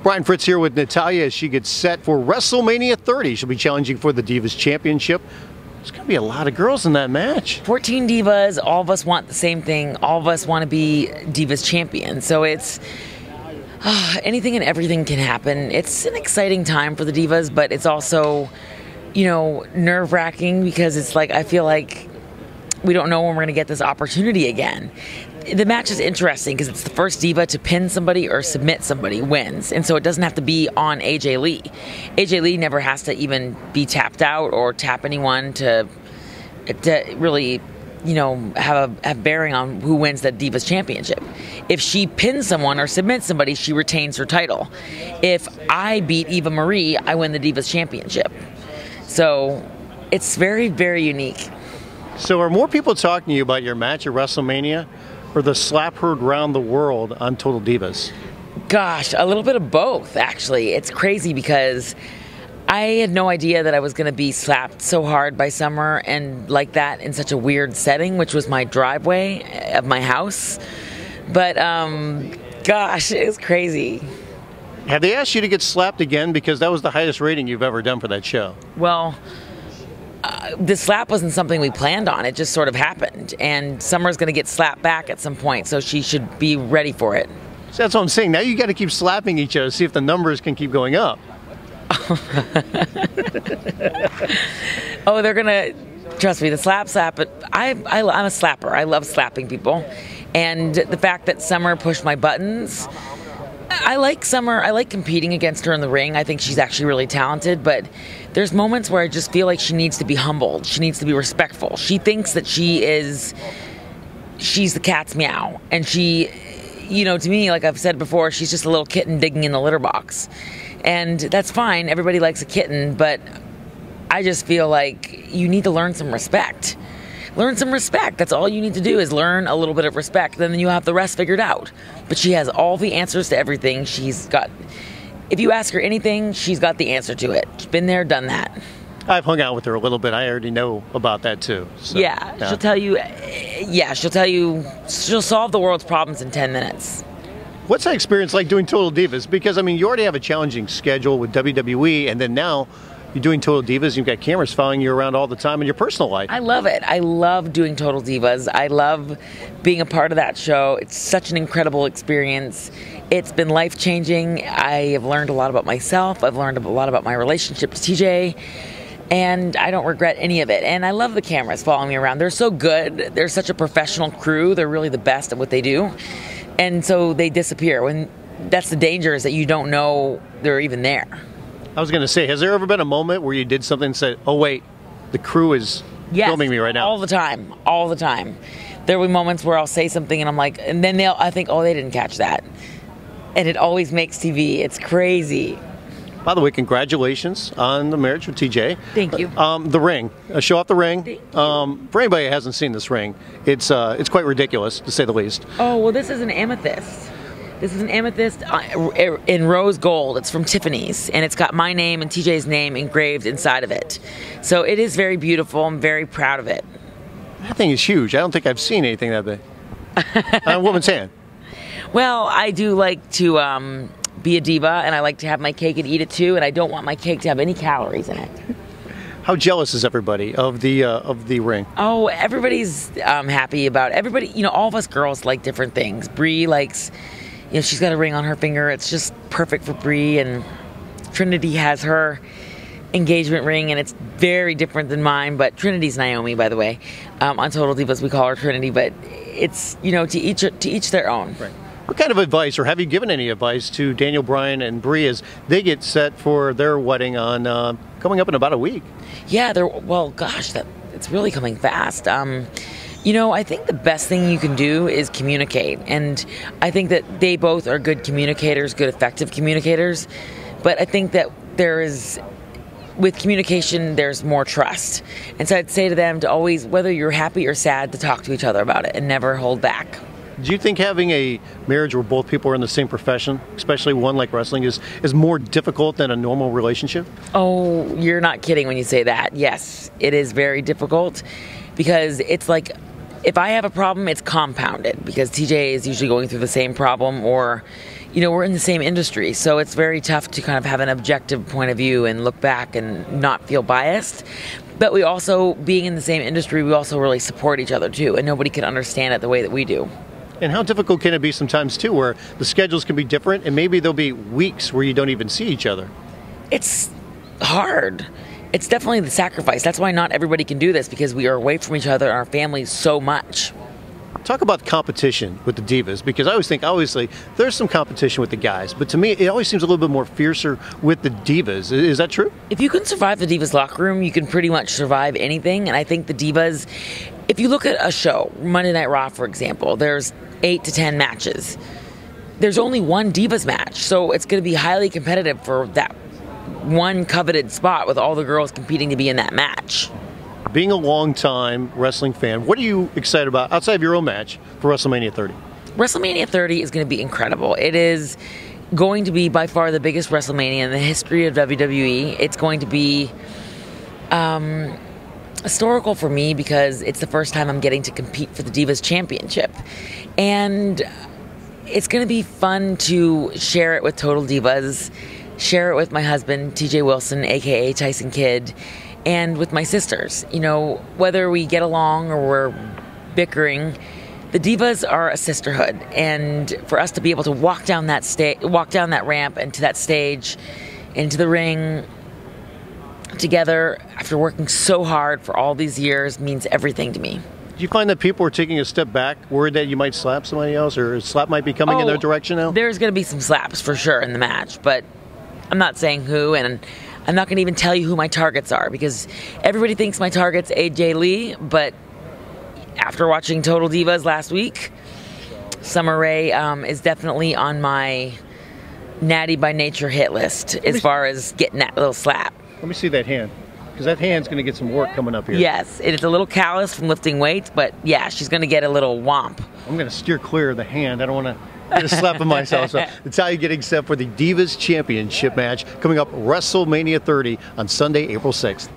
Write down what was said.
Brian Fritz here with Natalya as she gets set for WrestleMania 30. She'll be challenging for the Divas Championship. There's going to be a lot of girls in that match. 14 divas, all of us want the same thing. All of us want to be Divas champion. So it's anything and everything can happen. It's an exciting time for the Divas, but it's also, you know, nerve-wracking because it's like I feel like we don't know when we're going to get this opportunity again. The match is interesting because it's the first diva to pin somebody or submit somebody wins. And so it doesn't have to be on AJ Lee. AJ Lee never has to even be tapped out or tap anyone to really, you know, have a bearing on who wins the Divas Championship. If she pins someone or submits somebody, she retains her title. If I beat Eva Marie, I win the Divas Championship. So it's very, very unique. So are more people talking to you about your match at WrestleMania or the slap heard around the world on Total Divas? Gosh, a little bit of both, actually. It's crazy because I had no idea that I was going to be slapped so hard by Summer and like that in such a weird setting, which was my driveway of my house. But, gosh, it was crazy. Have they asked you to get slapped again? Because that was the highest rating you've ever done for that show. Well, the slap wasn't something we planned on. It just sort of happened. And Summer's going to get slapped back at some point, so she should be ready for it. So that's what I'm saying. Now you got to keep slapping each other to see if the numbers can keep going up. Oh, they're going to, trust me, the slap. But I'm a slapper. I love slapping people. And the fact that Summer pushed my buttons, I like Summer. I like competing against her in the ring. I think she's actually really talented, but there's moments where I just feel like she needs to be humbled. She needs to be respectful. She thinks that she's the cat's meow. And she, you know, to me, like I've said before, she's just a little kitten digging in the litter box. And that's fine. Everybody likes a kitten, but I just feel like you need to learn some respect. Learn some respect. That's all you need to do is learn a little bit of respect. Then you have the rest figured out. But she has all the answers to everything. If you ask her anything, she's got the answer to it. She's been there, done that. I've hung out with her a little bit. I already know about that too. So, yeah, she'll tell you. Yeah, she'll solve the world's problems in 10 minutes. What's that experience like doing Total Divas? Because, I mean, you already have a challenging schedule with WWE, and then now you're doing Total Divas, you've got cameras following you around all the time in your personal life. I love it. I love doing Total Divas. I love being a part of that show. It's such an incredible experience. It's been life-changing. I have learned a lot about myself. I've learned a lot about my relationship to TJ, and I don't regret any of it. And I love the cameras following me around. They're so good. They're such a professional crew. They're really the best at what they do. And so they disappear. That's the danger, is that you don't know they're even there. I was going to say, has there ever been a moment where you did something and said, oh, wait, the crew is filming me right now? All the time. All the time. There will be moments where I'll say something and I'm like, and then I think, oh, they didn't catch that. And it always makes TV. It's crazy. By the way, congratulations on the marriage with TJ. Thank you. The ring. Show off the ring. Thank you. For anybody who hasn't seen this ring, it's quite ridiculous, to say the least. Oh, well, this is an amethyst. This is an amethyst in rose gold. It's from Tiffany's, and it's got my name and TJ's name engraved inside of it. So it is very beautiful. I'm very proud of it. That thing is huge. I don't think I've seen anything that big. On a woman's hand. Well, I do like to be a diva, and I like to have my cake and eat it too, and I don't want my cake to have any calories in it. How jealous is everybody of the ring? Oh, everybody's happy about it. Everybody. You know, all of us girls like different things. Bree likes, you know, she's got a ring on her finger. It's just perfect for Bree, and Trinity has her engagement ring, and it's very different than mine. But Trinity's Naomi, by the way. On Total Divas, we call her Trinity, but it's, you know, to each their own. Right. What kind of advice, or have you given any advice to Daniel Bryan and Bree as they get set for their wedding on coming up in about a week? Yeah, well, gosh, it's really coming fast. You know, I think the best thing you can do is communicate, and I think that they both are good communicators, good effective communicators, but I think that with communication, there's more trust. And so I'd say to them to always, whether you're happy or sad, to talk to each other about it and never hold back. Do you think having a marriage where both people are in the same profession, especially one like wrestling, is more difficult than a normal relationship? Oh, you're not kidding when you say that. Yes, it is very difficult because it's like if I have a problem, it's compounded because TJ is usually going through the same problem, or, we're in the same industry, so it's very tough to kind of have an objective point of view and look back and not feel biased. But we also, being in the same industry, we also really support each other too, and nobody can understand it the way that we do. And how difficult can it be sometimes too, where the schedules can be different and maybe there'll be weeks where you don't even see each other? It's hard. It's definitely the sacrifice. That's why not everybody can do this, because we are away from each other and our families so much. Talk about competition with the Divas, because I always think, obviously, there's some competition with the guys, but to me, it always seems a little bit more fiercer with the Divas. Is that true? If you can survive the Divas locker room, you can pretty much survive anything. And I think the Divas, if you look at a show, Monday Night Raw, for example, there's 8 to 10 matches. There's only one Divas match, so it's going to be highly competitive for that one coveted spot with all the girls competing to be in that match. Being a long-time wrestling fan, what are you excited about outside of your own match for WrestleMania 30? WrestleMania 30 is going to be incredible. It is going to be by far the biggest WrestleMania in the history of WWE. It's going to be historical for me because it's the first time I'm getting to compete for the Divas Championship. And it's going to be fun to share it with Total Divas, share it with my husband, TJ Wilson, aka Tyson Kidd, and with my sisters. Whether we get along or we're bickering, the Divas are a sisterhood, and for us to be able to walk down that ramp and to that stage, into the ring together after working so hard for all these years means everything to me. Do you find that people are taking a step back, worried that you might slap somebody else, or a slap might be coming in their direction now? There's going to be some slaps for sure in the match, but I'm not saying who, and I'm not going to even tell you who my targets are, because everybody thinks my target's AJ Lee, but after watching Total Divas last week, Summer Rae is definitely on my Natty by Nature hit list as far as getting that little slap. Let me see that hand, because that hand's going to get some work coming up here. Yes, it's a little callous from lifting weights, but yeah, she's going to get a little whomp. I'm going to steer clear of the hand. I don't want to get a slap of myself. So Natalya getting set for the Divas Championship match coming up WrestleMania 30 on Sunday, April 6th.